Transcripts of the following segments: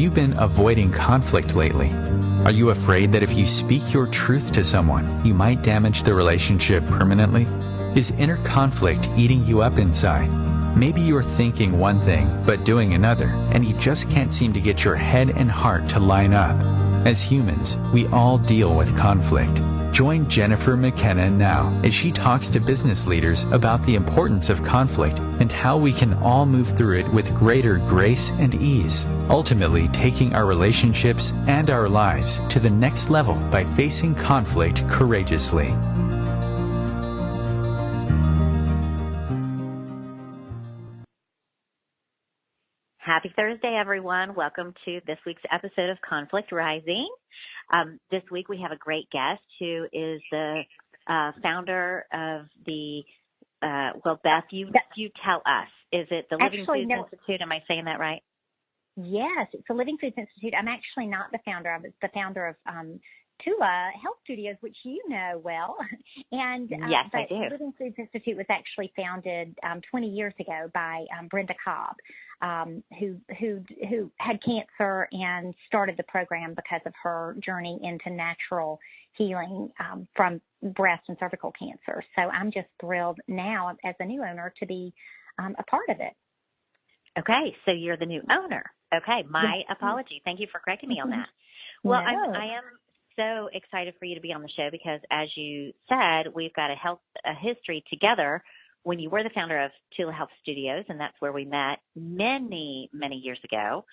you been avoiding conflict lately? Are you afraid that if you speak your truth to someone, you might damage the relationship permanently? Is inner conflict eating you up inside? Maybe you're thinking one thing, but doing another, and you just can't seem to get your head and heart to line up. As humans, we all deal with conflict. Join Jennifer McKenna now as she talks to business leaders about the importance of conflict and how we can all move through it with greater grace and ease, ultimately taking our relationships and our lives to the next level by facing conflict courageously. Happy Thursday, everyone. Welcome to this week's episode of Conflict Rising. This week we have a great guest who is the founder of the, Beth, you tell us. Is it the Living Foods Institute? Am I saying that right? Yes, it's the Living Foods Institute. I'm actually not the founder of it. It's the founder of Tula Health Studios, which you know well. And yes, I do. The Living Foods Institute was actually founded 20 years ago by Brenda Cobb, who had cancer and started the program because of her journey into natural healing from breast and cervical cancer. So I'm just thrilled now as a new owner to be a part of it. Okay, so you're the new owner. Okay, my apology. Thank you for correcting me on that. Well, No. I am so excited for you to be on the show because, as you said, we've got a history together when you were the founder of Tula Health Studios, and that's where we met many, many years ago.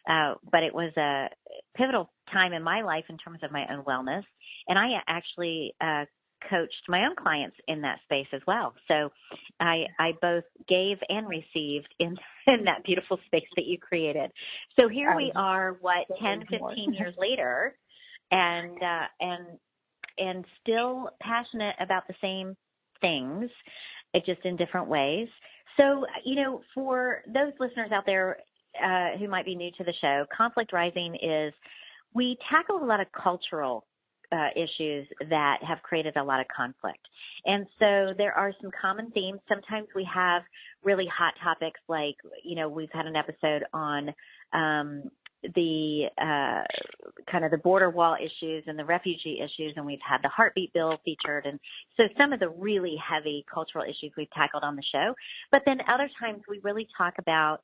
But it was a pivotal time in my life in terms of my own wellness, and I actually coached my own clients in that space as well. So I both gave and received in that beautiful space that you created. So here we are, 10, 15 years later, and still passionate about the same things, just in different ways. So, for those listeners out there who might be new to the show, Conflict Rising is, we tackle a lot of cultural issues that have created a lot of conflict. And so there are some common themes. Sometimes we have really hot topics like, we've had an episode on the kind of the border wall issues and the refugee issues, and we've had the heartbeat bill featured. And so some of the really heavy cultural issues we've tackled on the show. But then other times we really talk about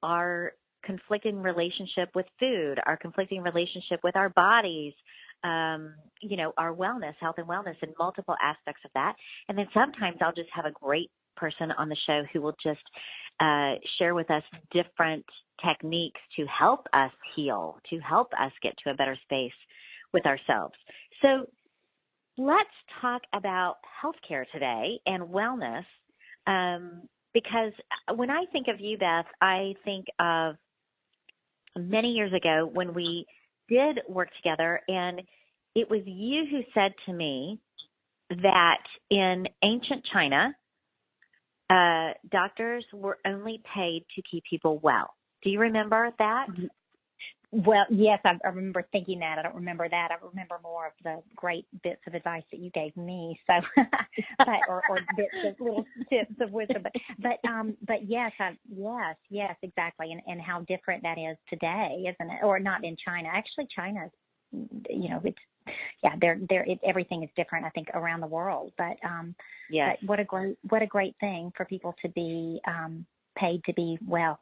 our conflicting relationship with food, our conflicting relationship with our bodies, our wellness, health and wellness, and multiple aspects of that. And then sometimes I'll just have a great person on the show who will just share with us different techniques to help us heal, to help us get to a better space with ourselves. So let's talk about healthcare today and wellness, because when I think of you, Beth, I think of many years ago when we did work together, and it was you who said to me that in ancient China, doctors were only paid to keep people well. Do you remember that? Well, yes, I remember thinking that. I don't remember that. I remember more of the great bits of advice that you gave me. So, or bits of little tips of wisdom. But yes, yes, exactly. And how different that is today, isn't it? Or not in China. Actually, China's, everything is different, I think, around the world. But yes. But what a great thing for people to be paid to be well.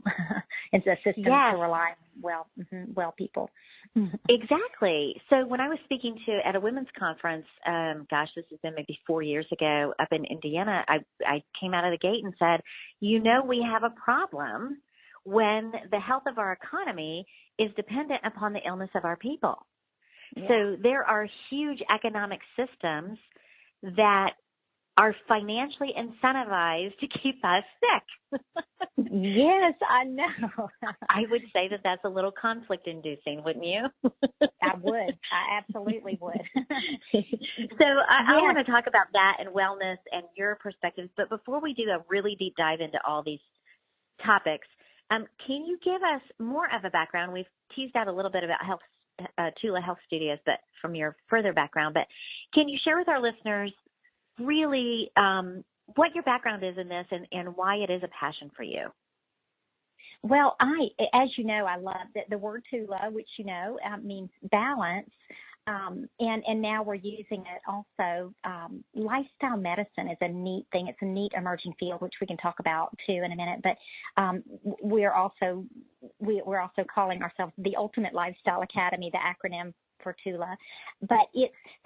It's a system to rely on well people. Exactly. So when I was speaking at a women's conference, this has been maybe 4 years ago up in Indiana, I came out of the gate and said, we have a problem when the health of our economy is dependent upon the illness of our people. Yeah. So there are huge economic systems that are financially incentivized to keep us sick. Yes, I know. I would say that that's a little conflict-inducing, wouldn't you? I would. I absolutely would. So I want to talk about that and wellness and your perspectives. But before we do a really deep dive into all these topics, can you give us more of a background? We've teased out a little bit about Tula Health Studios, but from your further background. But can you share with our listeners really what your background is in this and why it is a passion for you? Well, as you know, I love the word Tula, which means balance. And now we're using it also. Lifestyle medicine is a neat thing. It's a neat emerging field, which we can talk about too in a minute. But we're also calling ourselves the Ultimate Lifestyle Academy, the acronym for Tula. But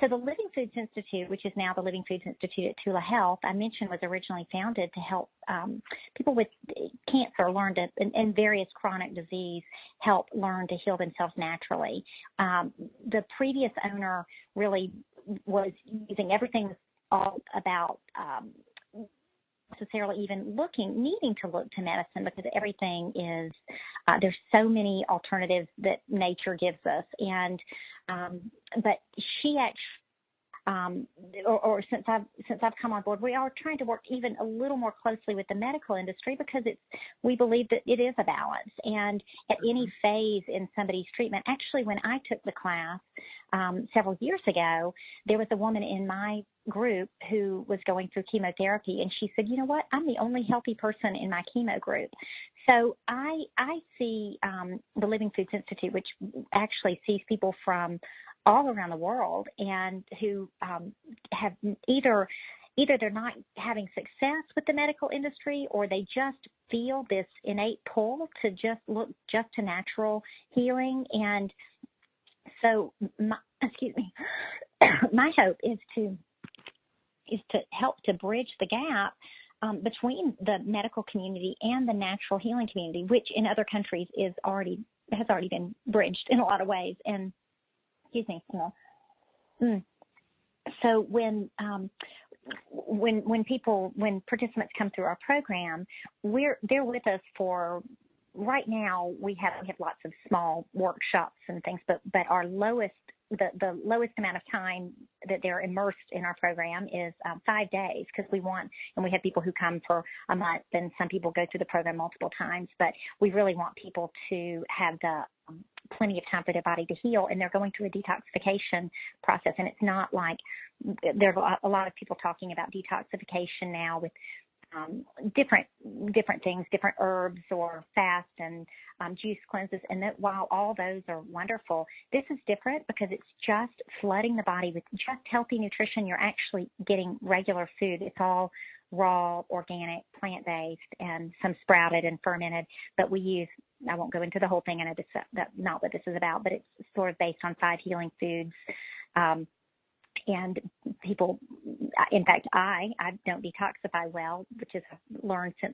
so the Living Foods Institute, which is now the Living Foods Institute at Tula Health, I mentioned was originally founded to help people with cancer learn to, and various chronic disease, help learn to heal themselves naturally. The previous owner really was using everything all about necessarily even needing to look to medicine, because everything is, there's so many alternatives that nature gives us. And, but she actually, or since I've come on board, we are trying to work even a little more closely with the medical industry, because we believe that it is a balance. And at any phase in somebody's treatment, actually, when I took the class several years ago, there was a woman in my group who was going through chemotherapy, and she said, "You know what? I'm the only healthy person in my chemo group." So I see the Living Foods Institute, which actually sees people from all around the world, and who have either they're not having success with the medical industry, or they just feel this innate pull to just look just to natural healing. And so, my hope is to help to bridge the gap between the medical community and the natural healing community, which in other countries has already been bridged in a lot of ways. And excuse me. So when participants come through our program, they're with us for, right now we have lots of small workshops and things, but our lowest amount of time that they're immersed in our program is 5 days, because we have people who come for a month, and some people go through the program multiple times, but we really want people to have the plenty of time for their body to heal, and they're going through a detoxification process. And it's not like there's a lot of people talking about detoxification now with different things, different herbs or fast and juice cleanses, and that while all those are wonderful, this is different because it's just flooding the body with just healthy nutrition. You're actually getting regular food. It's all raw, organic, plant-based, and some sprouted and fermented, but we use, I won't go into the whole thing, I know that's not what this is about, but it's sort of based on 5 healing foods. And people, in fact, I don't detoxify well, which is learned since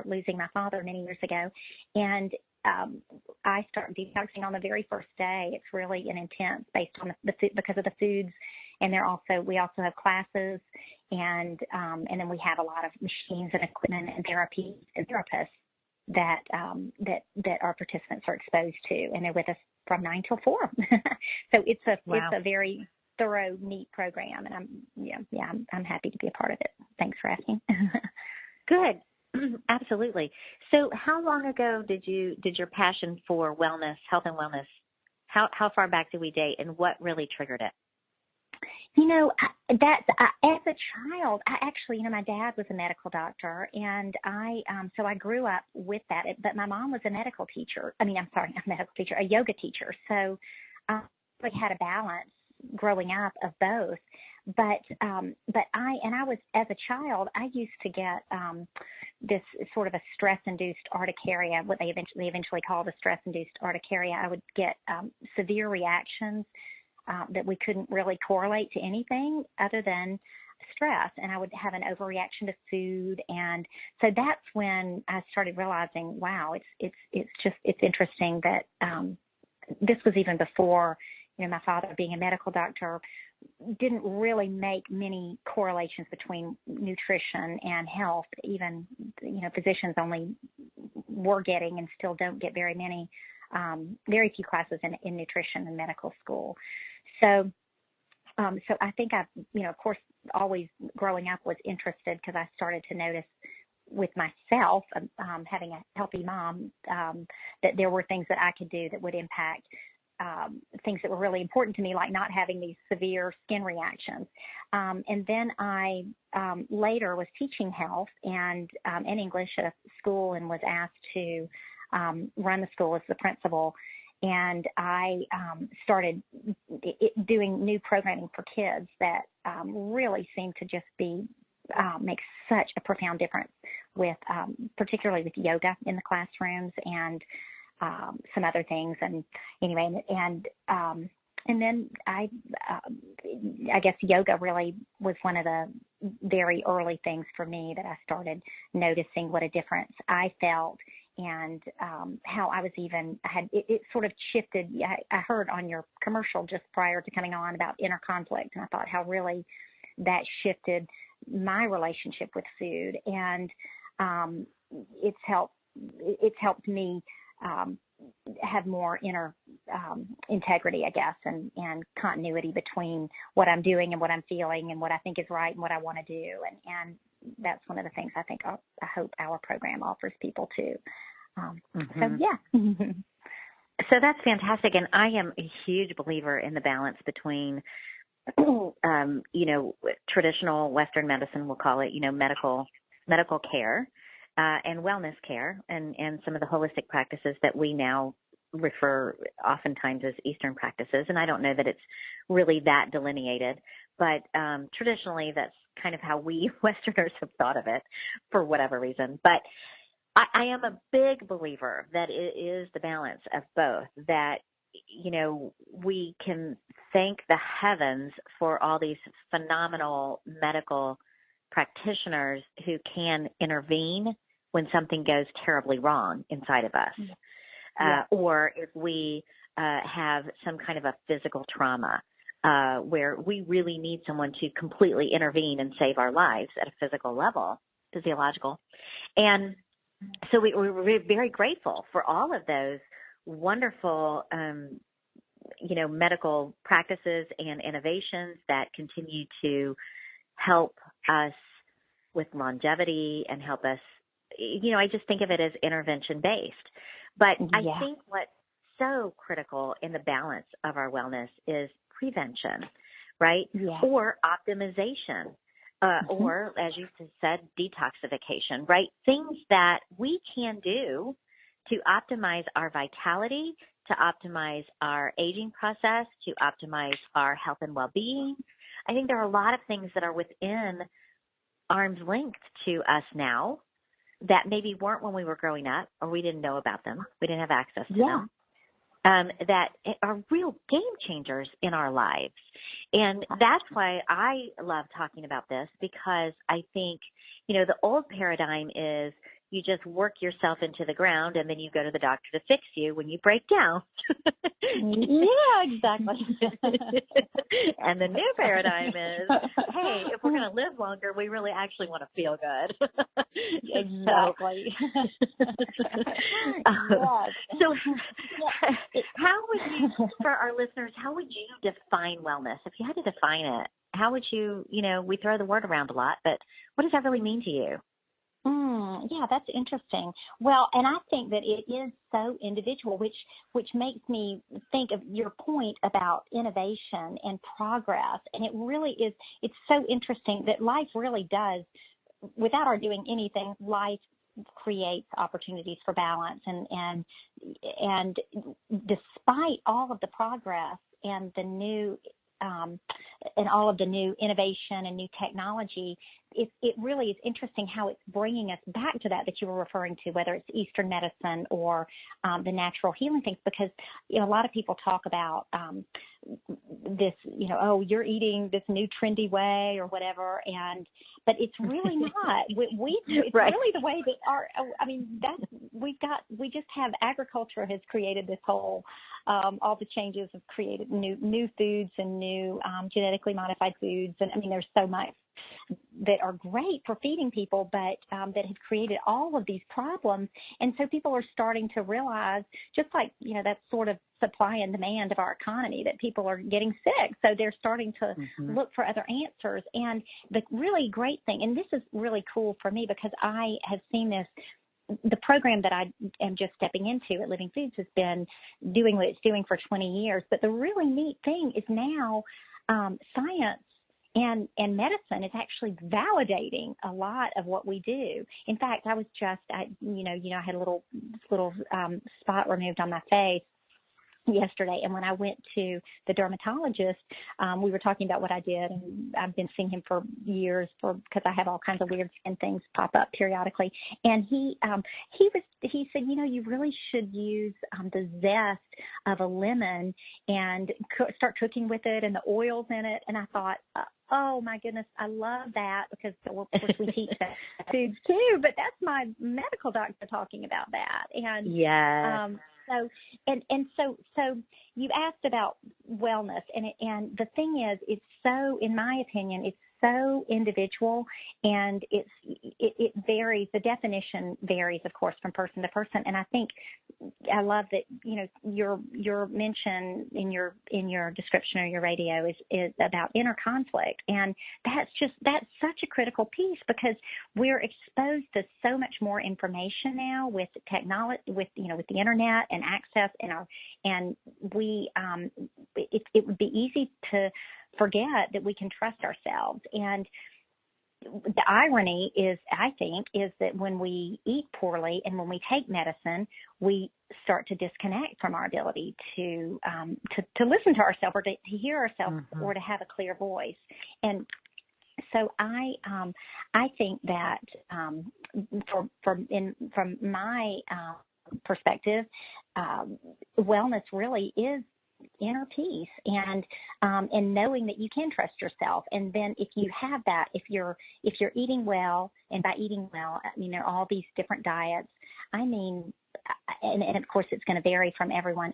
losing my father many years ago. And I start detoxing on the very first day. It's really an intense based on the food, because of the foods. And we also have classes, and then we have a lot of machines and equipment and therapists that our participants are exposed to, and they're with us from 9 till 4. So it's a very thorough, neat program, and I'm happy to be a part of it. Thanks for asking. Good. Absolutely. So how long ago did your passion for wellness, health and wellness, how far back do we date, and what really triggered it? As a child, my dad was a medical doctor, and so I grew up with that. But my mom was a medical teacher. A yoga teacher. So I had a balance growing up of both. But I was, as a child, I used to get this sort of a stress-induced urticaria, what they eventually called a stress-induced urticaria. I would get severe reactions that we couldn't really correlate to anything other than stress, and I would have an overreaction to food. And so that's when I started realizing, wow, it's interesting that this was even before, my father being a medical doctor didn't really make many correlations between nutrition and health. Even, physicians only were getting and still don't get very few classes in nutrition in medical school. So I think of course, always growing up was interested, because I started to notice with myself, having a healthy mom, that there were things that I could do that would impact things that were really important to me, like not having these severe skin reactions. And then I later was teaching health and English at a school and was asked to run the school as the principal. And I started doing new programming for kids that really seemed to just be make such a profound difference with, particularly with yoga in the classrooms and some other things. And anyway, and then I guess yoga really was one of the very early things for me that I started noticing what a difference I felt and how I was it sort of shifted. I heard on your commercial just prior to coming on about inner conflict, and I thought how really that shifted my relationship with food, and it's helped me have more inner integrity, I guess, and continuity between what I'm doing and what I'm feeling and what I think is right and what I want to do. And that's one of the things I think I hope our program offers people too. So, yeah. So that's fantastic. And I am a huge believer in the balance between, traditional Western medicine, we'll call it, medical care, and wellness care and some of the holistic practices that we now refer oftentimes as Eastern practices. And I don't know that it's really that delineated, but traditionally that's kind of how we Westerners have thought of it for whatever reason. But I am a big believer that it is the balance of both, that, we can thank the heavens for all these phenomenal medical practitioners who can intervene when something goes terribly wrong inside of us, or if we have some kind of a physical trauma where we really need someone to completely intervene and save our lives at a physical level, physiological. And so we're very grateful for all of those wonderful, medical practices and innovations that continue to help us with longevity and help us, I just think of it as intervention based. But I think what's so critical in the balance of our wellness is prevention, right? Yeah. Or optimization. Or, as you said, detoxification, right? Things that we can do to optimize our vitality, to optimize our aging process, to optimize our health and well-being. I think there are a lot of things that are within arm's length to us now that maybe weren't when we were growing up, or we didn't know about them. We didn't have access to them. That are real game changers in our lives. And that's why I love talking about this, because I think, the old paradigm is you just work yourself into the ground and then you go to the doctor to fix you when you break down. Yeah, exactly. And the new paradigm is, hey, if we're going to live longer, we really actually want to feel good. Exactly. So how would you, for our listeners, how would you define wellness? If you had to define it, how would you, we throw the word around a lot, but what does that really mean to you? Yeah, that's interesting. Well, and I think that it is so individual, which makes me think of your point about innovation and progress. And it really is, it's so interesting that life really does, without our doing anything, life creates opportunities for balance. And despite all of the progress and the new and all of the new innovation and new technology, it really is interesting how it's bringing us back to that you were referring to, whether it's Eastern medicine or the natural healing things, because a lot of people talk about this, you're eating this new trendy way or whatever, but it's really not. It's right. Really the way that we just have agriculture has created this whole. All the changes have created new foods and new genetically modified foods, and there's so much that are great for feeding people, but that have created all of these problems. And so people are starting to realize, just like, that sort of supply and demand of our economy, that people are getting sick. So they're starting to look for other answers. And the really great thing, and this is really cool for me because I have seen this the program that I am just stepping into at Living Foods has been doing what it's doing for 20 years. But the really neat thing is now science and medicine is actually validating a lot of what we do. In fact, I was just, I had a little spot removed on my face yesterday, and when I went to the dermatologist, we were talking about what I did, and I've been seeing him for years because I have all kinds of weird skin things pop up periodically. And he said, you really should use the zest of a lemon and start cooking with it and the oils in it. And I thought, oh my goodness, I love that, because of course we teach that foods too, but that's my medical doctor talking about that. And yeah. So you asked about wellness, and the thing is, it's so, in my opinion, it's so individual, and it varies. The definition varies, of course, from person to person. And I think I love that, your mention in your description or your radio is about inner conflict, and that's such a critical piece, because we're exposed to so much more information now with technology, with the internet and access, and we it would be easy to forget that we can trust ourselves. And the irony is, I think, is that when we eat poorly and when we take medicine, we start to disconnect from our ability to listen to ourselves, or to hear ourselves, mm-hmm. or to have a clear voice. And so I think that from my perspective, wellness really is inner peace, and knowing that you can trust yourself. And then if you have that, if you're eating well, and by eating well, I mean, there are all these different diets. I mean, and of course it's going to vary from everyone.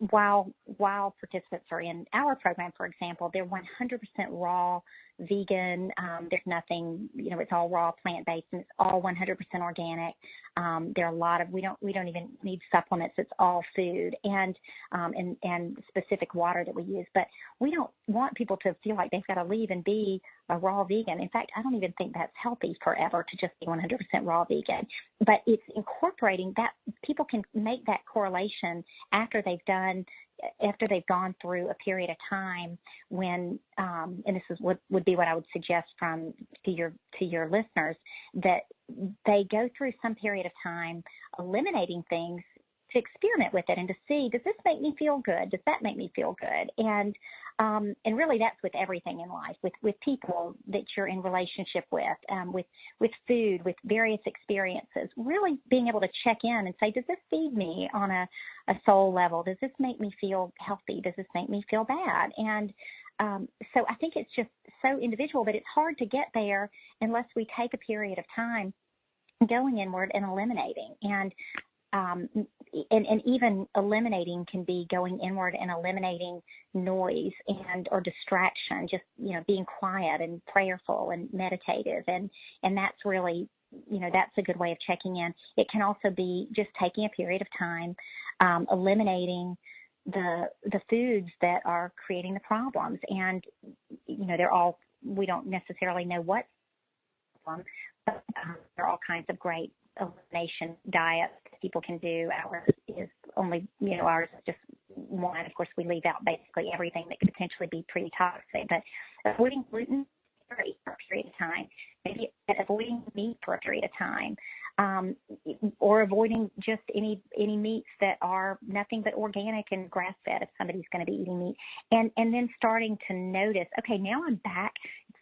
While participants are in our program, for example, they're 100% raw vegan. There's nothing, it's all raw, plant-based, and it's all 100% organic. There are a lot of, we don't even need supplements. It's all food and specific water that we use. But we don't want people to feel like they've got to leave and be a raw vegan. In fact, I don't even think that's healthy forever, to just be 100% raw vegan. But it's incorporating that. People can make that correlation after they've gone through a period of time when, and this is what would be what I would suggest to your listeners, that they go through some period of time eliminating things to experiment with it and to see, does this make me feel good? Does that make me feel good? And really that's with everything in life, with people that you're in relationship with food, with various experiences, really being able to check in and say, does this feed me on a soul level? Does this make me feel healthy? Does this make me feel bad? And so I think it's just so individual, but it's hard to get there unless we take a period of time going inward and eliminating. And even eliminating can be going inward and eliminating noise or distraction, just, being quiet and prayerful and meditative. And that's really, that's a good way of checking in. It can also be just taking a period of time, eliminating the foods that are creating the problems. And, we don't necessarily know what problem, but there are all kinds of great elimination diets people can do. Ours is only, ours is just one. Of course, we leave out basically everything that could potentially be pretty toxic, but avoiding gluten for a period of time, maybe avoiding meat for a period of time, or avoiding just any meats that are nothing but organic and grass-fed if somebody's going to be eating meat, and then starting to notice, okay, now I'm back.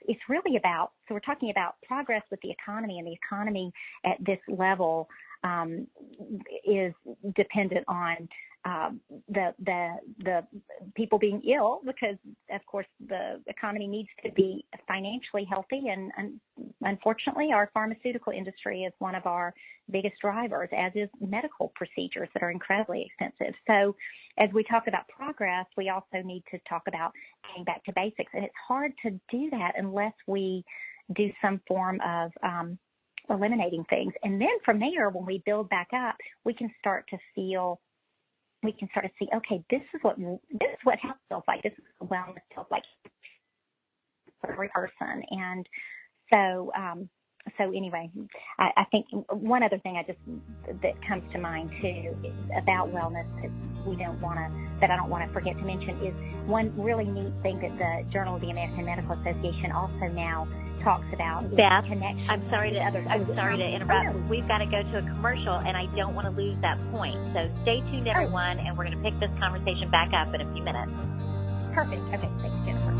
It's really about, so we're talking about progress with the economy, and the economy at this level is dependent on the people being ill, because of course the economy needs to be financially healthy, and unfortunately our pharmaceutical industry is one of our biggest drivers, as is medical procedures that are incredibly expensive. So as we talk about progress, we also need to talk about getting back to basics, and it's hard to do that unless we do some form of eliminating things. And then from there, when we build back up, we can start to see, okay, this is what health feels like. This is what wellness feels like for every person. And so So anyway, I think one other thing that comes to mind too about wellness that I don't want to forget to mention is one really neat thing that the Journal of the American Medical Association also now talks about. Beth, connection. I'm sorry to interrupt. Oh. We've got to go to a commercial, and I don't want to lose that point. So stay tuned, everyone, and we're going to pick this conversation back up in a few minutes. Perfect. Okay, thanks, Jennifer.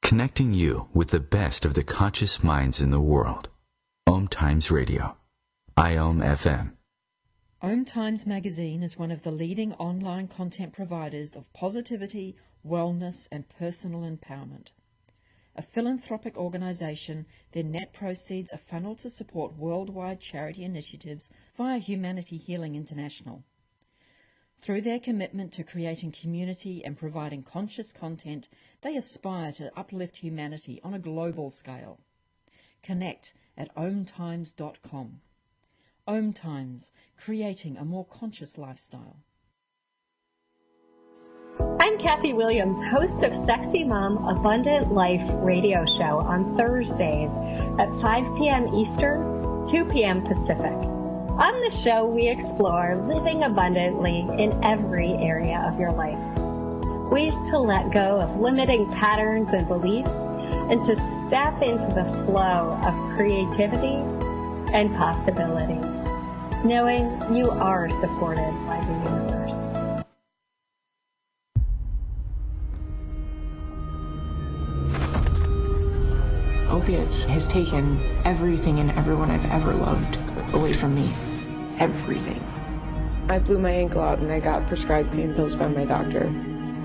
Connecting you with the best of the conscious minds in the world. OMTimes Radio. IOM FM. OMTimes magazine is one of the leading online content providers of positivity, wellness, and personal empowerment. A philanthropic organization, their net proceeds are funneled to support worldwide charity initiatives via Humanity Healing International. Through their commitment to creating community and providing conscious content, they aspire to uplift humanity on a global scale. Connect at omtimes.com. OMTimes, creating a more conscious lifestyle. I'm Kathy Williams, host of Sexy Mom Abundant Life radio show on Thursdays at 5 p.m. Eastern, 2 p.m. Pacific. On the show, we explore living abundantly in every area of your life. Ways to let go of limiting patterns and beliefs and to step into the flow of creativity and possibility, knowing you are supported by the universe. Opiates has taken everything and everyone I've ever loved away from me. Everything. I blew my ankle out and I got prescribed pain pills by my doctor.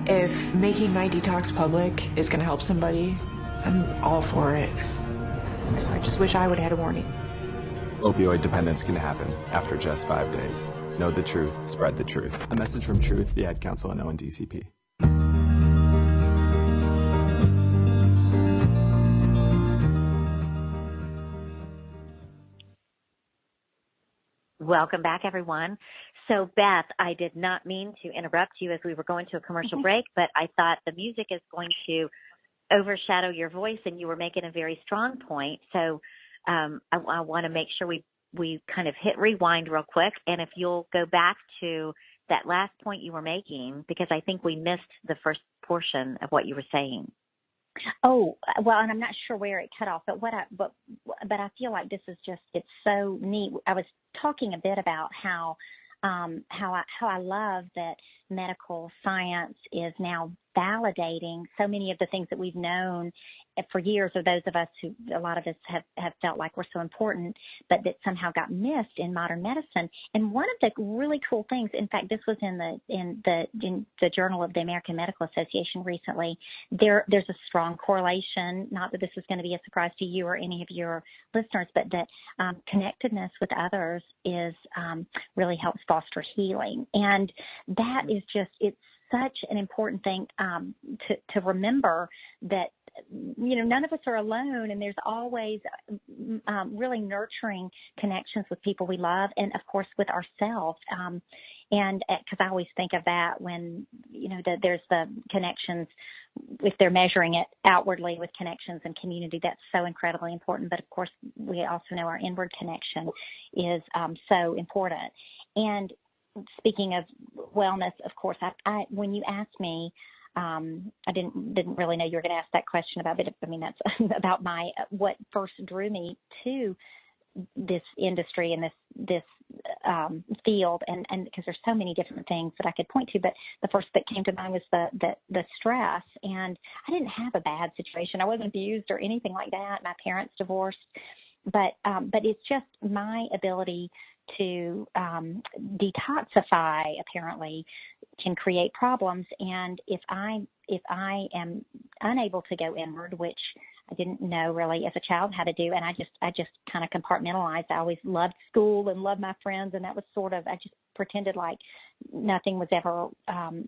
If making my detox public is going to help somebody, I'm all for it. I just wish I would have had a warning. Opioid dependence can happen after just 5 days. Know the truth, spread the truth. A message from Truth, the Ad Council, and ONDCP. Welcome back, everyone. So, Beth, I did not mean to interrupt you as we were going to a commercial break, but I thought the music is going to overshadow your voice, and you were making a very strong point. So I want to make sure we kind of hit rewind real quick, and if you'll go back to that last point you were making, because I think we missed the first portion of what you were saying. Oh, well, and I'm not sure where it cut off, but I feel like this is just, it's so neat. I was talking a bit about how I love that medical science is now validating so many of the things that we've known for years, or those of us who, a lot of us have felt like were so important, but that somehow got missed in modern medicine. And one of the really cool things, in fact, this was in the Journal of the American Medical Association recently. There's a strong correlation, not that this is going to be a surprise to you or any of your listeners, but that connectedness with others is really helps foster healing. And that is just, it's such an important thing to remember, that none of us are alone, and there's always really nurturing connections with people we love, and of course with ourselves. And because I always think of that when there's the connections, if they're measuring it outwardly with connections and community, that's so incredibly important. But of course, we also know our inward connection is so important. And speaking of wellness, of course, I when you asked me, I didn't really know you were going to ask that question about it. I mean, that's about what first drew me to this industry and this field, and because there's so many different things that I could point to, but the first that came to mind was the stress. And I didn't have a bad situation. I wasn't abused or anything like that. My parents divorced, but it's just my ability to detoxify apparently can create problems. And if I am unable to go inward, which I didn't know really as a child how to do, and I just kind of compartmentalized. I always loved school and loved my friends, and that was sort of, I just pretended like nothing was ever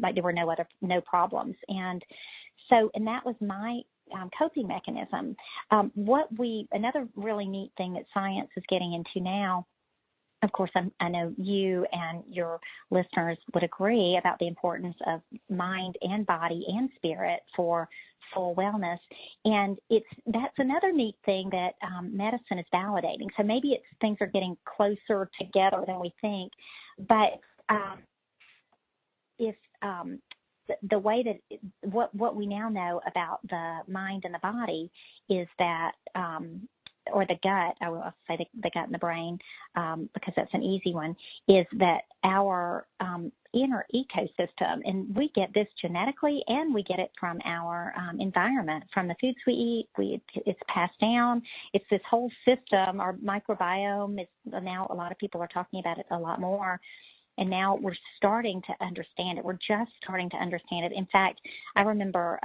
like there were no problems. And that was my coping mechanism. Another really neat thing that science is getting into now of course, I know you and your listeners would agree about the importance of mind and body and spirit for full wellness. And that's another neat thing that medicine is validating. So maybe things are getting closer together than we think. But if the way that what we now know about the mind and the body is that or the gut, I will say the gut and the brain, because that's an easy one, is that our inner ecosystem, and we get this genetically and we get it from our environment, from the foods we eat, it's passed down. It's this whole system. Our microbiome is now, a lot of people are talking about it a lot more. And now we're starting to understand it. We're just starting to understand it. In fact, I remember,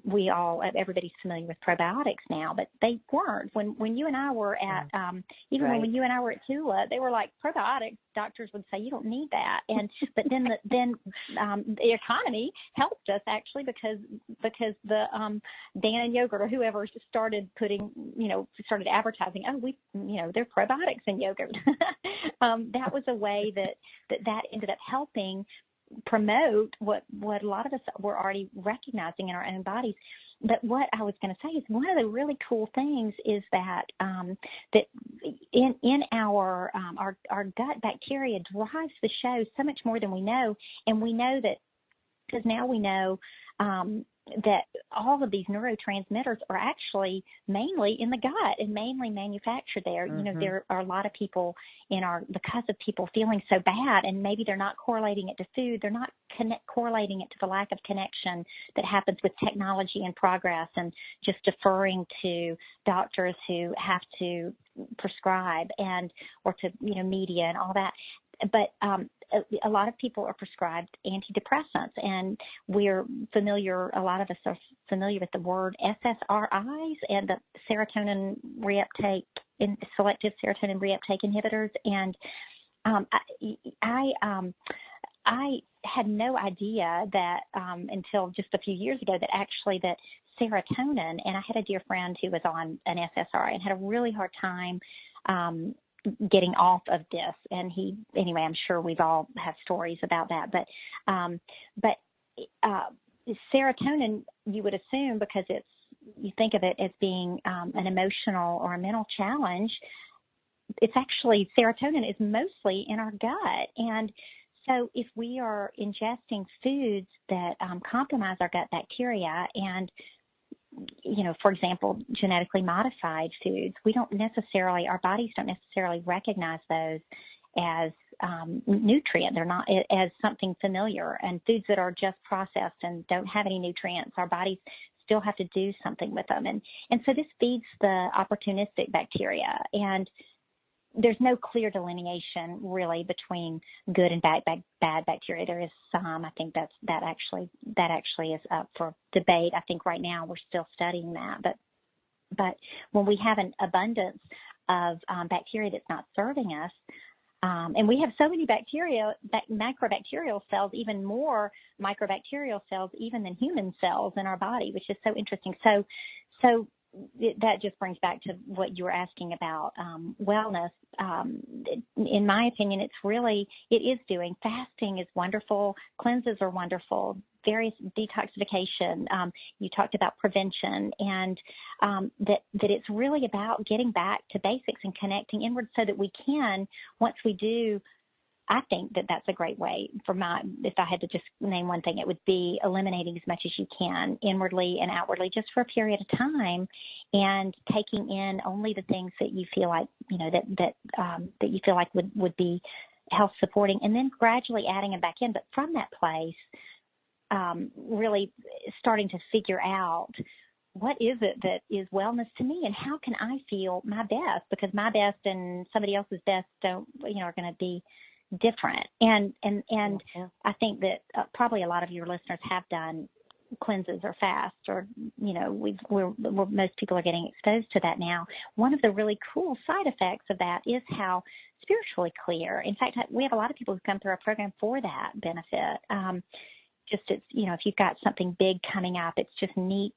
we all, everybody's familiar with probiotics now, but they weren't. When you and I were at, when you and I were at Tula, they were like, probiotics, doctors would say, you don't need that. But then the economy helped us actually because the Dan Yogurt or whoever started started advertising, there are probiotics in yogurt. That was a way that ended up helping promote what a lot of us were already recognizing in our own bodies. But what I was going to say is one of the really cool things is that that in our gut bacteria drives the show so much more than we know, and we know that because now we know that all of these neurotransmitters are actually mainly in the gut and mainly manufactured there. Mm-hmm. There are a lot of people because of people feeling so bad, and maybe they're not correlating it to food. They're not correlating it to the lack of connection that happens with technology and progress, and just deferring to doctors who have to prescribe or to media and all that. But a lot of people are prescribed antidepressants, and a lot of us are familiar with the word SSRIs and the serotonin reuptake, selective serotonin reuptake inhibitors. And I had no idea that until just a few years ago that serotonin, and I had a dear friend who was on an SSRI and had a really hard time getting off of this, and I'm sure we've all have stories about that, but serotonin, you would assume, because you think of it as being an emotional or a mental challenge, it's actually, serotonin is mostly in our gut. And so if we are ingesting foods that compromise our gut bacteria, and for example, genetically modified foods, our bodies don't necessarily recognize those as nutrient. They're not as something familiar. And foods that are just processed and don't have any nutrients, our bodies still have to do something with them. And so this feeds the opportunistic bacteria. And there's no clear delineation really between good and bad bacteria. There is some. I think that actually is up for debate. I think right now we're still studying that. But when we have an abundance of bacteria that's not serving us, and we have so many microbacterial cells, even more microbacterial cells even than human cells in our body, which is so interesting. So that just brings back to what you were asking about wellness. In my opinion, it is doing. Fasting is wonderful. Cleanses are wonderful. Various detoxification. You talked about prevention, and that it's really about getting back to basics and connecting inward so that we can, once we do. I think that's a great way if I had to just name one thing, it would be eliminating as much as you can inwardly and outwardly just for a period of time, and taking in only the things that you feel like, that you feel like would be health supporting, and then gradually adding them back in. But from that place, really starting to figure out what is it that is wellness to me, and how can I feel my best, because my best and somebody else's best are going to be different. And I think that probably a lot of your listeners have done cleanses or fasts, or most people are getting exposed to that now. One of the really cool side effects of that is how spiritually clear. In fact, we have a lot of people who come through our program for that benefit. If you've got something big coming up, it's just neat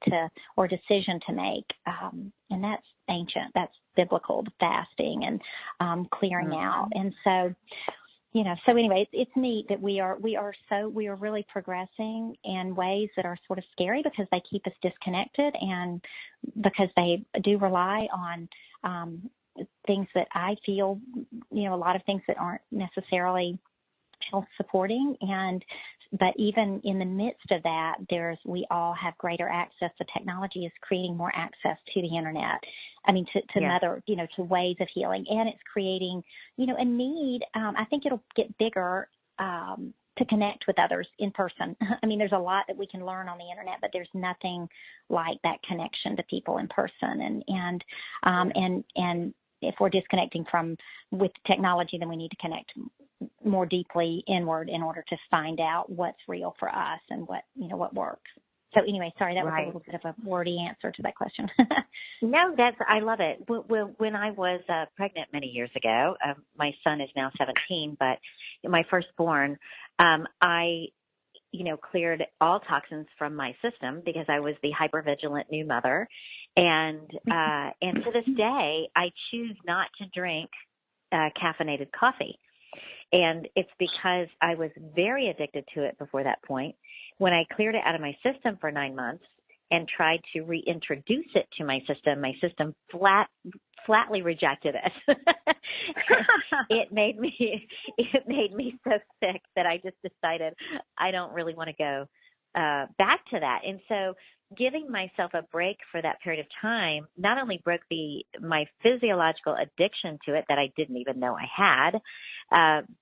or decision to make, and that's ancient. biblical, the fasting and clearing out. And so, so anyway, it's neat that we are really progressing in ways that are sort of scary because they keep us disconnected and because they do rely on things that I feel, a lot of things that aren't necessarily health supporting. But even in the midst of that, we all have greater access. The technology is creating more access to the internet. I mean, to ways of healing, and it's creating, a need. I think it'll get bigger to connect with others in person. I mean, there's a lot that we can learn on the internet, but there's nothing like that connection to people in person. And if we're disconnecting with technology, then we need to connect more deeply inward in order to find out what's real for us and what works. So anyway, sorry, that was a little bit of a wordy answer to that question. No, I love it. When I was pregnant many years ago, my son is now 17, but my firstborn, I cleared all toxins from my system because I was the hypervigilant new mother. And to this day, I choose not to drink caffeinated coffee. And it's because I was very addicted to it before that point. When I cleared it out of my system for 9 months and tried to reintroduce it to my system flatly rejected it. It made me so sick that I just decided I don't really want to go back to that. And so giving myself a break for that period of time not only broke my physiological addiction to it that I didn't even know I had,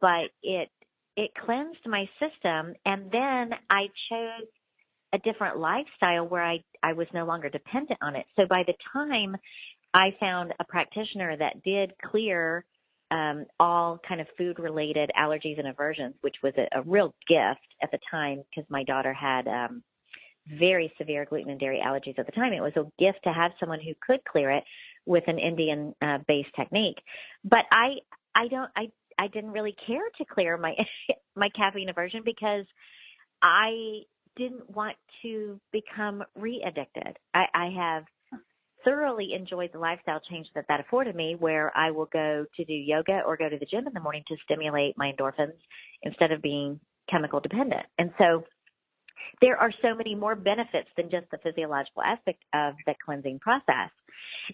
but it cleansed my system. And then I chose a different lifestyle where I was no longer dependent on it. So by the time I found a practitioner that did clear all kind of food-related allergies and aversions, which was a real gift at the time because my daughter had very severe gluten and dairy allergies at the time. It was a gift to have someone who could clear it with an Indian-based technique. But I didn't really care to clear my caffeine aversion because I didn't want to become re-addicted. I have thoroughly enjoyed the lifestyle change that afforded me, where I will go to do yoga or go to the gym in the morning to stimulate my endorphins instead of being chemical dependent. And so there are so many more benefits than just the physiological aspect of the cleansing process.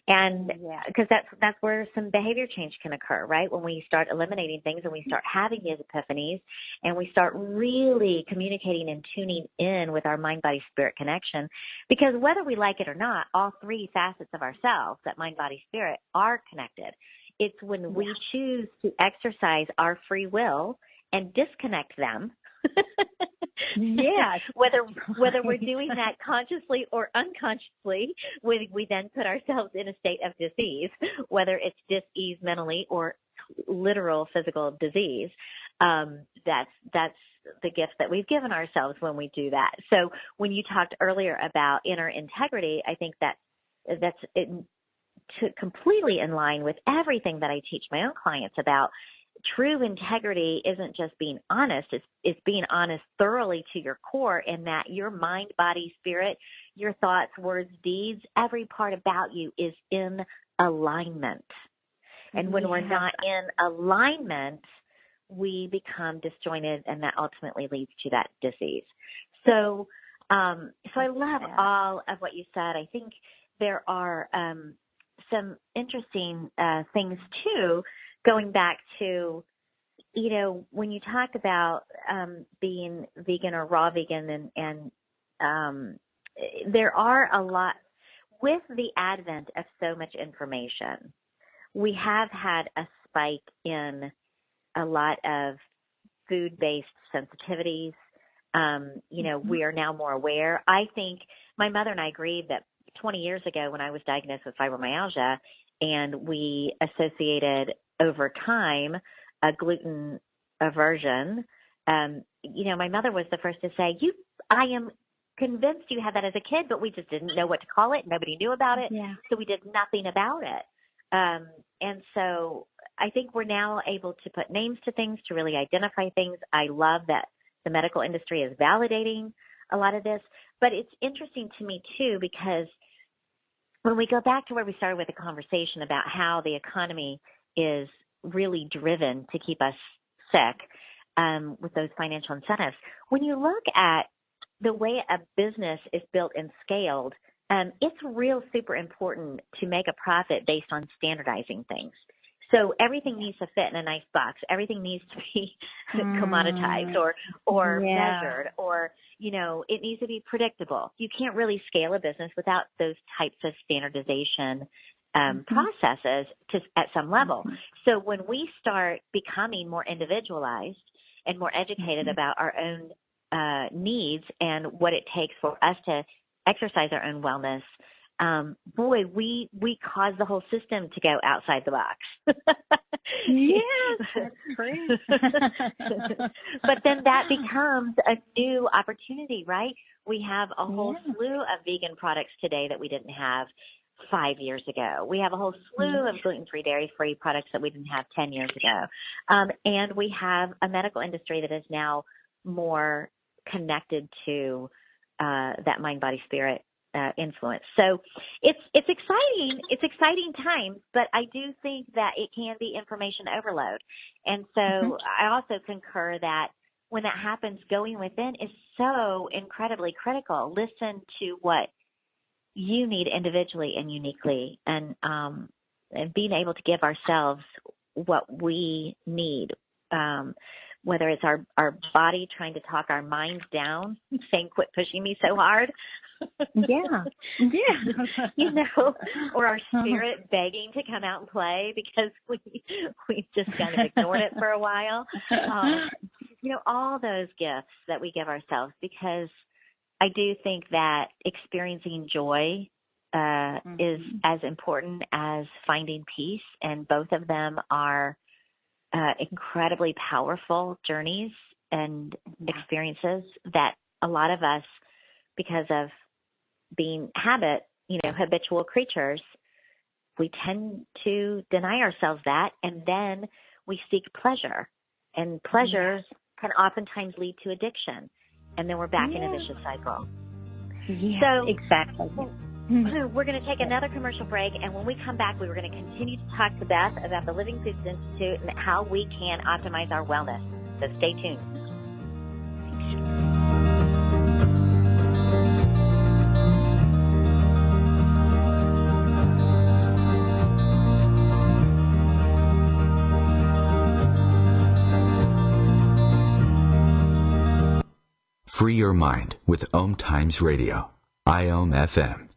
And because that's where some behavior change can occur, right? When we start eliminating things and we start having these epiphanies and we start really communicating and tuning in with our mind, body, spirit connection, because whether we like it or not, all three facets of ourselves, that mind, body, spirit, are connected. It's when we choose to exercise our free will and disconnect them. Yes. Whether we're doing that consciously or unconsciously, we then put ourselves in a state of disease, whether it's dis-ease mentally or literal physical disease. That's the gift that we've given ourselves when we do that. So when you talked earlier about inner integrity, I think that's completely in line with everything that I teach my own clients about. True integrity isn't just being honest. It's being honest thoroughly to your core, in that your mind, body, spirit, your thoughts, words, deeds, every part about you is in alignment. And when we're not in alignment, we become disjointed, and that ultimately leads to that disease. So I love all of what you said. I think there are some interesting things too, going back to, when you talk about being vegan or raw vegan, and there are a lot, with the advent of so much information, we have had a spike in a lot of food-based sensitivities. We are now more aware. I think my mother and I agreed that 20 years ago, when I was diagnosed with fibromyalgia, and we associated over time a gluten aversion, my mother was the first to say, I am convinced you had that as a kid, but we just didn't know what to call it. Nobody knew about it. Yeah. So we did nothing about it. And so I think we're now able to put names to things, to really identify things. I love that the medical industry is validating a lot of this, but it's interesting to me too, because when we go back to where we started with the conversation about how the economy is really driven to keep us sick with those financial incentives, when you look at the way a business is built and scaled, it's real super important to make a profit based on standardizing things. So everything needs to fit in a nice box. Everything needs to be commoditized or measured, or, it needs to be predictable. You can't really scale a business without those types of standardization processes at some level. So when we start becoming more individualized and more educated about our own needs and what it takes for us to exercise our own wellness, we cause the whole system to go outside the box. Yes, that's great. But then that becomes a new opportunity, right? We have a whole slew of vegan products today that we didn't have 5 years ago. We have a whole slew of gluten-free, dairy-free products that we didn't have 10 years ago. And we have a medical industry that is now more connected to that mind, body, spirit influence. So it's exciting. It's exciting times, but I do think that it can be information overload. And so I also concur that when that happens, going within is so incredibly critical. Listen to what you need individually and uniquely, and being able to give ourselves what we need, whether it's our body trying to talk our minds down, saying, quit pushing me so hard. Or our spirit begging to come out and play because we just kind of ignored it for a while. All those gifts that we give ourselves, because I do think that experiencing joy is as important as finding peace, and both of them are incredibly powerful journeys and experiences that a lot of us, because of being habitual creatures, we tend to deny ourselves that, and then we seek pleasure, and pleasure can oftentimes lead to addiction, and then we're back in a vicious cycle. So exactly. We're going to take another commercial break, and when we come back, we're going to continue to talk to Beth about the Living Foods Institute and how we can optimize our wellness. So stay tuned. Free your mind with OMTimes Radio, IOM FM.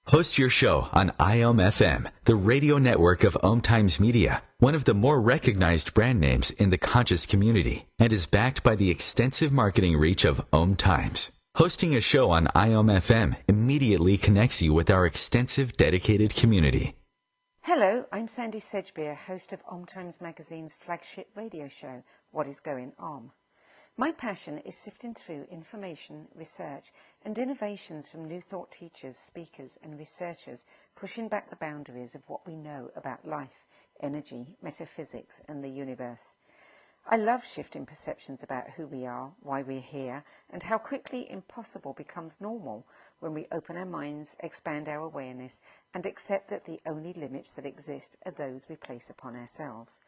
Host your show on IOM FM, the radio network of OMTimes Media, one of the more recognized brand names in the conscious community, and is backed by the extensive marketing reach of OMTimes. Hosting a show on IOM FM immediately connects you with our extensive dedicated community. Hello, I'm Sandy Sedgbeer, host of OMTimes Magazine's flagship radio show, What is Going On? My passion is sifting through information, research, and innovations from new thought teachers, speakers, and researchers pushing back the boundaries of what we know about life, energy, metaphysics, and the universe. I love shifting perceptions about who we are, why we're here, and how quickly impossible becomes normal when we open our minds, expand our awareness, and accept that the only limits that exist are those we place upon ourselves.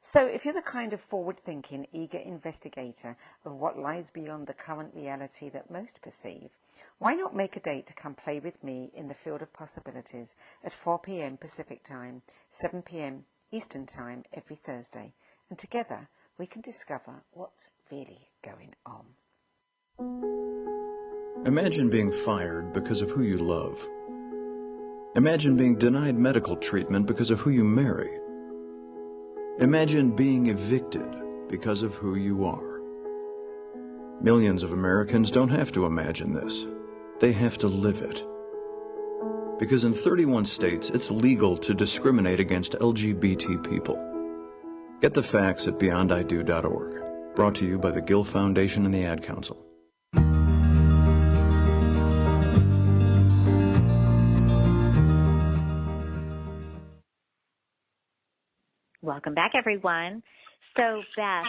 So if you're the kind of forward-thinking, eager investigator of what lies beyond the current reality that most perceive, why not make a date to come play with me in the field of possibilities at 4 p.m. Pacific Time, 7 p.m. Eastern Time every Thursday, and together we can discover what's really going on. Imagine being fired because of who you love. Imagine being denied medical treatment because of who you marry. Imagine being evicted because of who you are. Millions of Americans don't have to imagine this. They have to live it. Because in 31 states, it's legal to discriminate against LGBT people. Get the facts at beyondido.org. Brought to you by the Gill Foundation and the Ad Council. Welcome back, everyone. So, Beth,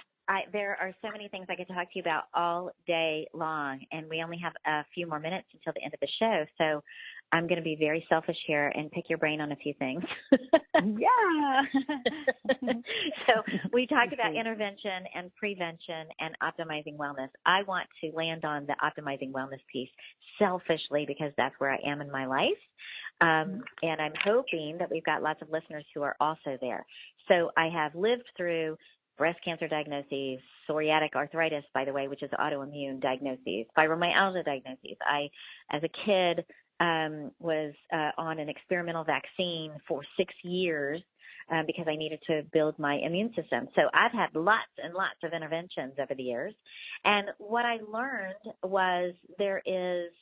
there are so many things I could talk to you about all day long, and we only have a few more minutes until the end of the show. So I'm going to be very selfish here and pick your brain on a few things. Yeah. So we talked about intervention and prevention and optimizing wellness. I want to land on the optimizing wellness piece selfishly because that's where I am in my life. And I'm hoping that we've got lots of listeners who are also there. So I have lived through breast cancer diagnoses, psoriatic arthritis, by the way, which is autoimmune diagnoses, fibromyalgia diagnoses. I, as a kid, was on an experimental vaccine for 6 years because I needed to build my immune system. So I've had lots and lots of interventions over the years. And what I learned was there is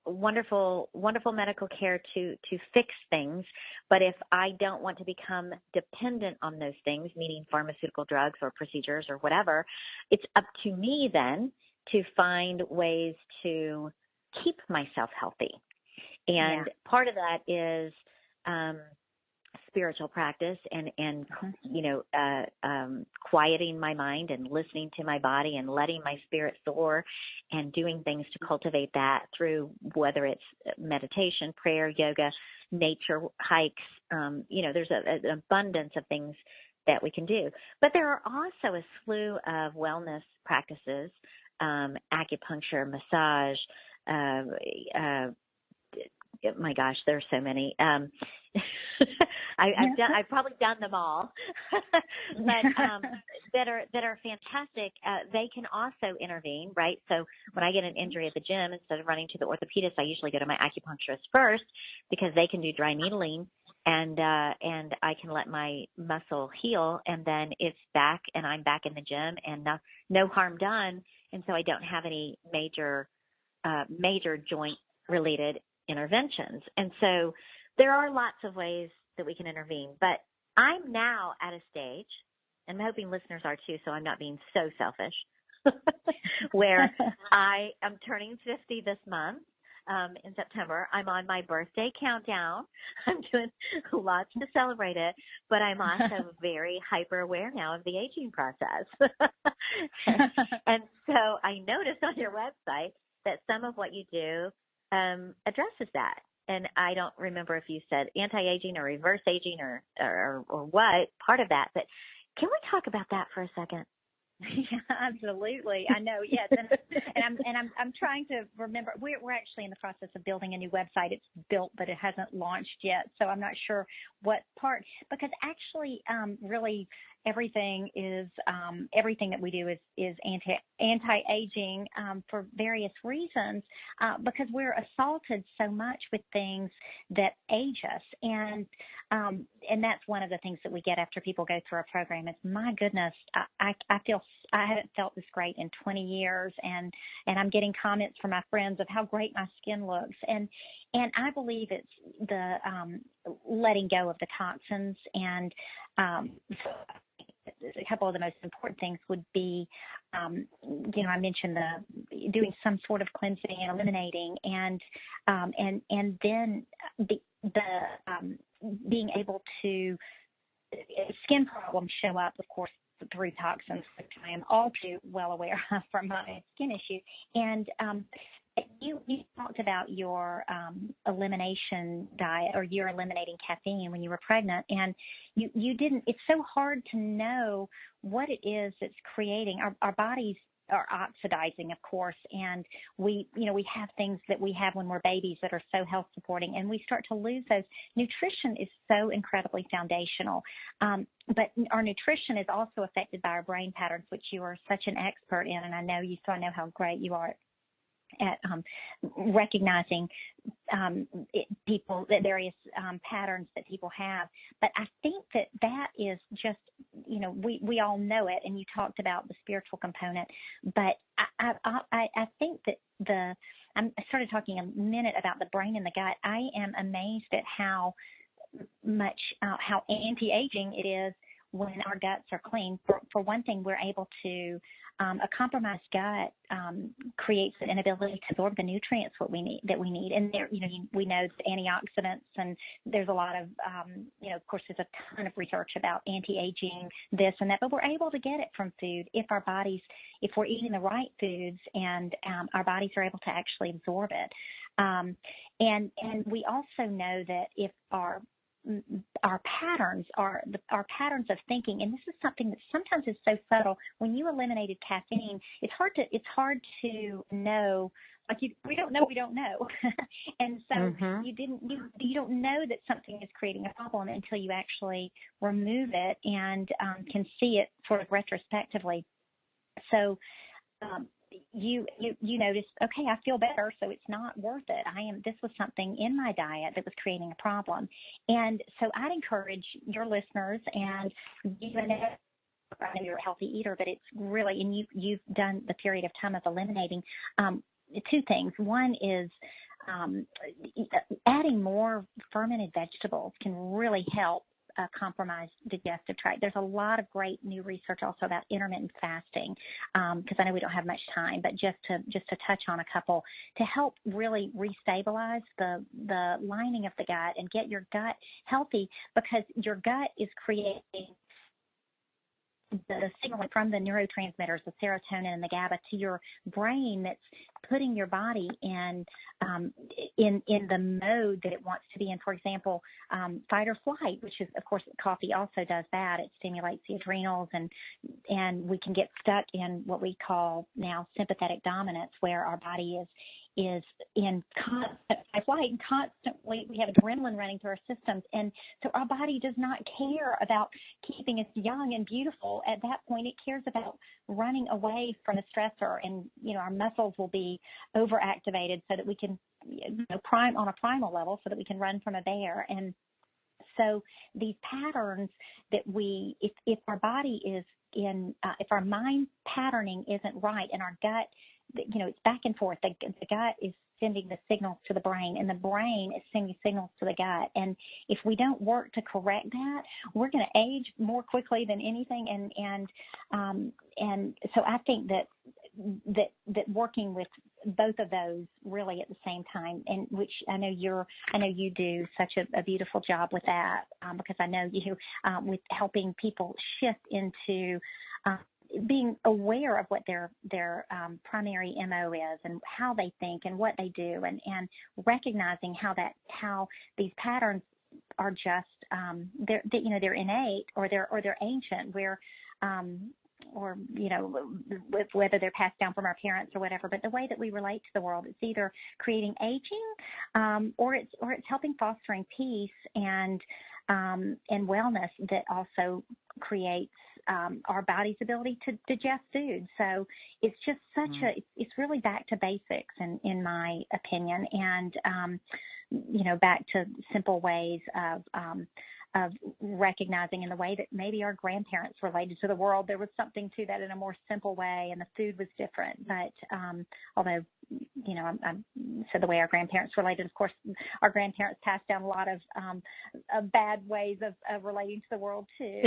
wonderful medical care to fix things. But if I don't want to become dependent on those things, meaning pharmaceutical drugs or procedures or whatever, it's up to me then to find ways to keep myself healthy. And part of that is spiritual practice and quieting my mind and listening to my body and letting my spirit soar and doing things to cultivate that through whether it's meditation, prayer, yoga, nature, hikes. There's an abundance of things that we can do. But there are also a slew of wellness practices, acupuncture, massage, my gosh, there's so many. I've probably done them all, but that are fantastic. They can also intervene, right? So when I get an injury at the gym, instead of running to the orthopedist, I usually go to my acupuncturist first because they can do dry needling, and I can let my muscle heal, and then it's back, and I'm back in the gym, and no harm done, and so I don't have any major joint related interventions. And so there are lots of ways that we can intervene, but I'm now at a stage, and I'm hoping listeners are too, so I'm not being so selfish, where I am turning 50 this month. In September, I'm on my birthday countdown. I'm doing lots to celebrate it, but I'm also very hyper aware now of the aging process. And so I noticed on your website that some of what you do addresses that. And I don't remember if you said anti-aging or reverse aging or what part of that, but can we talk about that for a second? Yeah, absolutely. I know. Yes, and I'm trying to remember. We're actually in the process of building a new website. It's built, but it hasn't launched yet. So I'm not sure what part, because actually, really, everything that we do is anti-aging for various reasons, because we're assaulted so much with things that age us, and that's one of the things that we get after people go through our program. Is, my goodness, I feel I haven't felt this great in 20 years, and I'm getting comments from my friends of how great my skin looks, and I believe it's the letting go of the toxins, and a couple of the most important things would be, I mentioned doing some sort of cleansing and eliminating, and then the being able to, skin problems show up, of course, through toxins, which I am all too well aware of from my skin issue. And you talked about your elimination diet, or you're eliminating caffeine when you were pregnant, and you didn't. It's so hard to know what it is that's creating. Our bodies are oxidizing, of course, and we have things that we have when we're babies that are so health supporting, and we start to lose those. Nutrition is so incredibly foundational, but our nutrition is also affected by our brain patterns, which you are such an expert in, and I know you, so I know how great you are at recognizing the various patterns that people have. But I think that is just, we all know it, and you talked about the spiritual component, but I think that I started talking a minute about the brain and the gut. I am amazed at how much, how anti-aging it is when our guts are clean. For one thing, we're able to, a compromised gut creates an inability to absorb the nutrients that we need. And there, we know the antioxidants, and there's a lot of, of course, there's a ton of research about anti-aging, this and that, but we're able to get it from food if we're eating the right foods, and our bodies are able to actually absorb it. And we also know that if our patterns our patterns of thinking, and this is something that sometimes is so subtle. When you eliminated caffeine, it's hard to know. Like we don't know, and so you don't know that something is creating a problem until you actually remove it and can see it sort of retrospectively. So you notice, okay, I feel better, so it's not worth it. This was something in my diet that was creating a problem. And so I'd encourage your listeners, and I know you're a healthy eater, but it's really, and you've done the period of time of eliminating, two things. One is adding more fermented vegetables can really help compromised digestive tract. There's a lot of great new research also about intermittent fasting, because I know we don't have much time, but just to touch on a couple to help really restabilize the lining of the gut and get your gut healthy, because your gut is creating the signal from the neurotransmitters, the serotonin and the GABA, to your brain that's putting your body in the mode that it wants to be in. For example, fight or flight, which is, of course, coffee also does that. It stimulates the adrenals, and we can get stuck in what we call now sympathetic dominance, where our body is in constant flight, and constantly we have adrenaline running through our systems. And so our body does not care about keeping us young and beautiful. At that point, it cares about running away from the stressor, and, our muscles will be overactivated so that we can, prime on a primal level, so that we can run from a bear. And so these patterns that if our body is if our mind patterning isn't right, and our gut, it's back and forth. The gut is sending the signals to the brain, and the brain is sending signals to the gut. And if we don't work to correct that, we're going to age more quickly than anything. And so I think that working with both of those really at the same time, and which I know you do such a beautiful job with that, because I know you with helping people shift into being aware of what their primary MO is, and how they think and what they do, and recognizing how these patterns are just they're innate, or they're ancient, where or whether they're passed down from our parents or whatever. But the way that we relate to the world, it's either creating aging, or it's helping fostering peace and wellness that also creates our body's ability to digest food. So it's just it's really back to basics, in my opinion, and back to simple ways of recognizing, in the way that maybe our grandparents related to the world. There was something to that in a more simple way, and the food was different. But although, so the way our grandparents related, of course, our grandparents passed down a lot of bad ways of relating to the world too.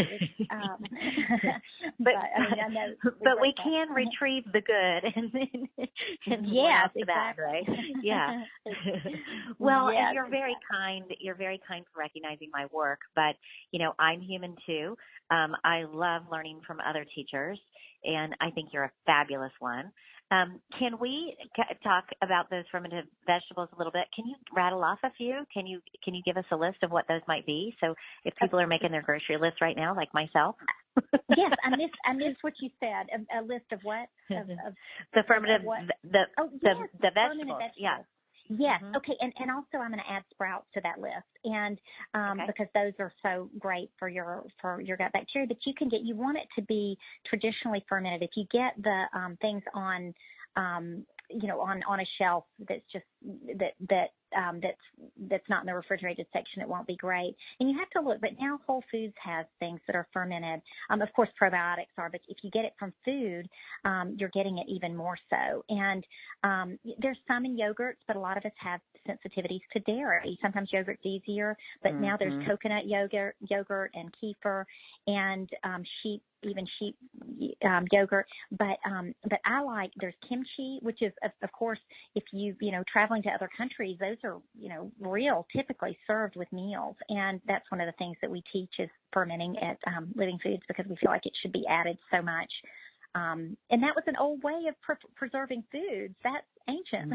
But I know. But we can retrieve the good and yes, exactly. That, right? Yeah. Well, and you're very kind. You're very kind for recognizing my work. But, I'm human too. I love learning from other teachers, and I think you're a fabulous one. Can we talk about those fermented vegetables a little bit? Can you rattle off a few? Can you give us a list of what those might be? So if people are making their grocery list right now, like myself. Yes, I missed what you said. A list of what? Of the fermented, the vegetables. Yeah. Yes. Mm-hmm. Okay. And also I'm going to add sprouts to that list, and because those are so great for your gut bacteria. But you want it to be traditionally fermented. If you get the things on on a shelf that's just that's not in the refrigerated section, it won't be great. And you have to look. But now Whole Foods has things that are fermented. Of course, probiotics are, but if you get it from food, you're getting it even more so. And there's some in yogurts, but a lot of us have sensitivities to dairy. Sometimes yogurt's easier, but now there's coconut yogurt and kefir, and sheep yogurt. But I there's kimchi, which is of course, if traveling to other countries, those are typically served with meals, and that's one of the things that we teach is fermenting at Living Foods, because we feel like it should be added so much And that was an old way of preserving foods. That's ancient.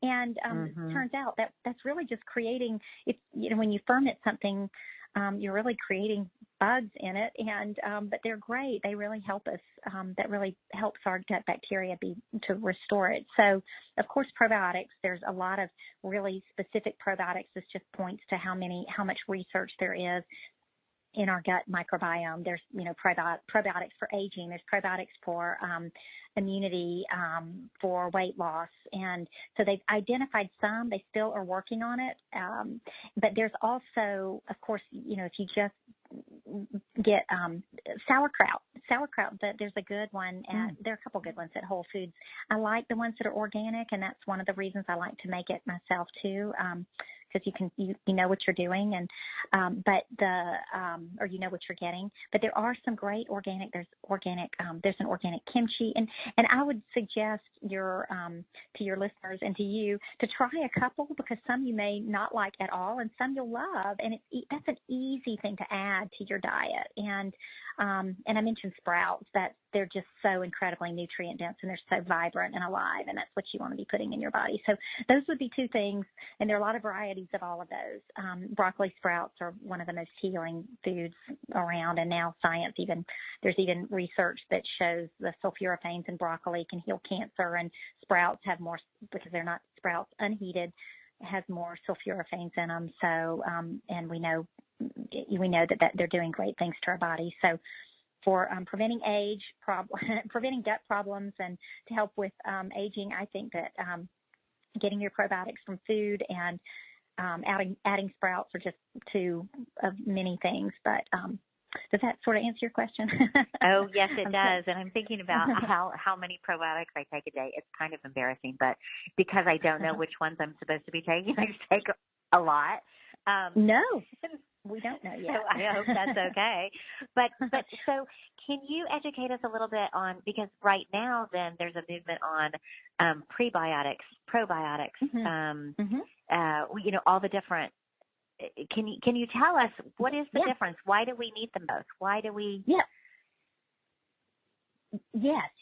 And it turns out that that's really just creating, when you ferment something, you're really creating bugs in it, but they're great. They really help us. That really helps our gut bacteria to restore it. So, of course, probiotics. There's a lot of really specific probiotics. This just points to how much research there is in our gut microbiome. There's probiotics for aging. There's probiotics for immunity, for weight loss, and so they've identified some. They still are working on it, but there's also, of course, if you just get sauerkraut. There's a good one there are a couple good ones at Whole Foods. I like the ones that are organic, and that's one of the reasons I like to make it myself too. Because you know what you're doing, and or you know what you're getting. But there are some great organic. There's an organic kimchi, and I would suggest to your listeners and to you to try a couple, because some you may not like at all, and some you'll love. And that's an easy thing to add to your diet. And I mentioned sprouts, that they're just so incredibly nutrient dense, and they're so vibrant and alive, and that's what you want to be putting in your body. So those would be two things, and there are a lot of varieties of all of those. Broccoli sprouts are one of the most healing foods around, and now there's even research that shows the sulforaphanes in broccoli can heal cancer, and sprouts have more, because they're not sprouts unheated, has more sulforaphanes in them. So, and we know that they're doing great things to our body. So for preventing preventing gut problems, and to help with aging, I think that getting your probiotics from food and adding sprouts are just two of many things. But does that sort of answer your question? Oh, yes, it does. And I'm thinking about how many probiotics I take a day. It's kind of embarrassing, but because I don't know which ones I'm supposed to be taking, I just take a lot. No, we don't know yet. So I hope that's okay. But so can you educate us a little bit on, because right now then there's a movement on prebiotics, probiotics, all the different. Can you tell us what is the difference? Why do we need them both? Why do we? Yeah.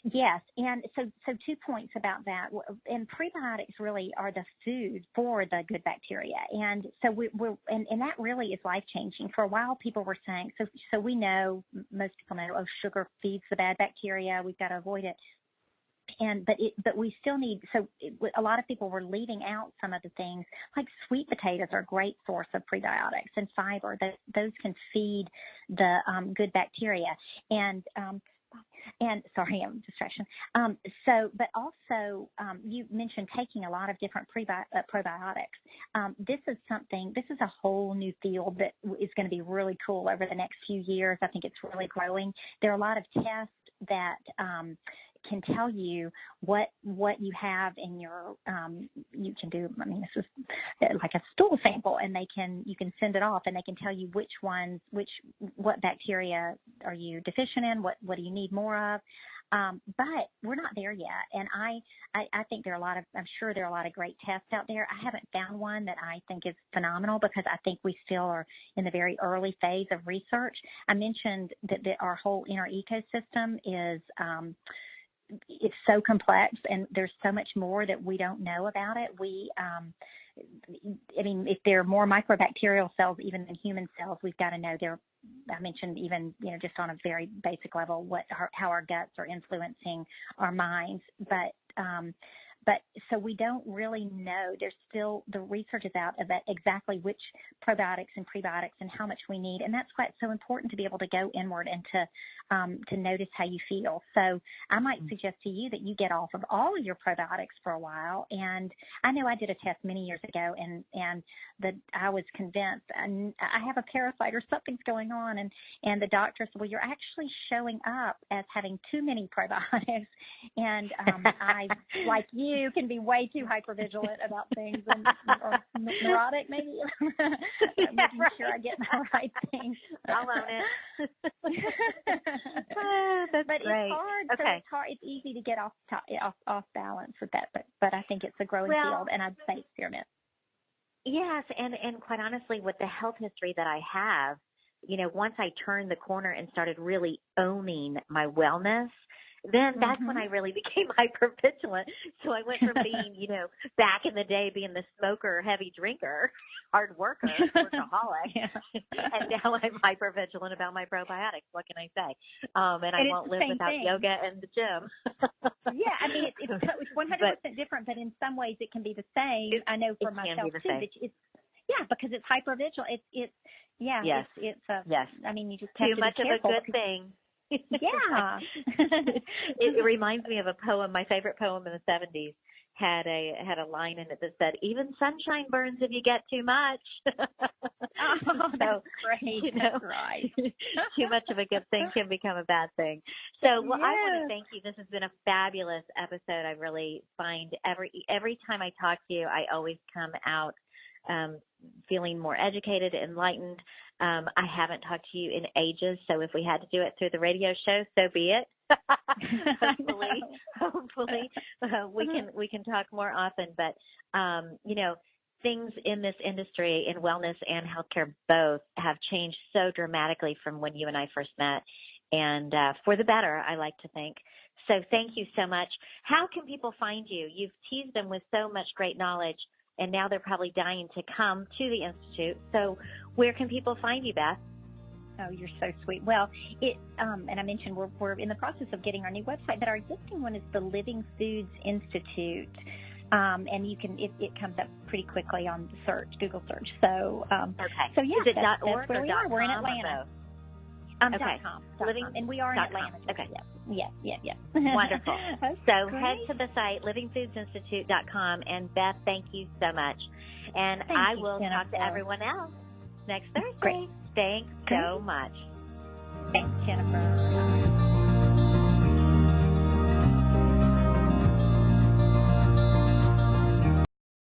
Yes. And so 2 points about that. And prebiotics really are the food for the good bacteria. And so and that really is life changing. For a while, people were saying, so we know, most people know, sugar feeds the bad bacteria. We've got to avoid it. But we still need, a lot of people were leaving out some of the things, like sweet potatoes are a great source of prebiotics, and fiber. Those can feed the good bacteria. And sorry, I'm distraction. But also, you mentioned taking a lot of different probiotics. This is a whole new field that is going to be really cool over the next few years. I think it's really growing. There are a lot of tests that can tell you what you have in your, you can do, this is like a stool sample, and you can send it off, and they can tell you what bacteria are you deficient in, what do you need more of. But we're not there yet. And I think I'm sure there are a lot of great tests out there. I haven't found one that I think is phenomenal, because I think we still are in the very early phase of research. I mentioned that our whole inner ecosystem is, it's so complex, and there's so much more that we don't know about it. If there are more microbacterial cells even than human cells, we've got to know I mentioned even, just on a very basic level, how our guts are influencing our minds. But so we don't really know. There's still, the research is out about exactly which probiotics and prebiotics and how much we need. And that's why it's so important to be able to go inward and to notice how you feel. So I might suggest to you that you get off of all of your probiotics for a while. And I know I did a test many years ago, and that I was convinced I have a parasite or something's going on. And the doctor said, well, you're actually showing up as having too many probiotics. And I, like you, can be way too hypervigilant about things, or neurotic maybe. Making sure I get the right things. I'll own it. That's but great. It's hard. Okay. So it's hard. It's easy to get off balance with that. But I think it's a growing field, and I'd say experiment. Yes, and quite honestly, with the health history that I have, once I turned the corner and started really owning my wellness, then that's when I really became hypervigilant. So I went from being, back in the day being the smoker, heavy drinker, hard worker, workaholic, and now I'm hypervigilant about my probiotics. What can I say? And I won't live without yoga and the gym. Yeah, I mean, it's 100% different, but in some ways it can be the same. I know for myself too. Because it's hypervigilant. It's I mean, you just have too much of a good thing. Yeah. It reminds me of a poem. My favorite poem in the 70s had a line in it that said, "Even sunshine burns if you get too much." That's great. That's right. Too much of a good thing can become a bad thing. So, I want to thank you. This has been a fabulous episode. I really find every time I talk to you, I always come out feeling more educated, enlightened. I haven't talked to you in ages, so if we had to do it through the radio show, so be it. Hopefully, we can talk more often. But things in this industry, in wellness and healthcare, both have changed so dramatically from when you and I first met, and for the better, I like to think. So thank you so much. How can people find you? You've teased them with so much great knowledge, and now they're probably dying to come to the Institute. So where can people find you, Beth? Oh, you're so sweet. Well, and I mentioned we're in the process of getting our new website, but our existing one is the Living Foods Institute. And you can, it comes up pretty quickly on the search, Google search. So, So yeah, is it that's .org where or we are. We're in .com Atlanta. .com. And we are in Atlanta. Okay. Yeah. Wonderful. So great. head to the site, livingfoodsinstitute.com. And Beth, thank you so much. And I will talk to everyone else next Thursday. Great. Thanks so much. Thanks, Jennifer.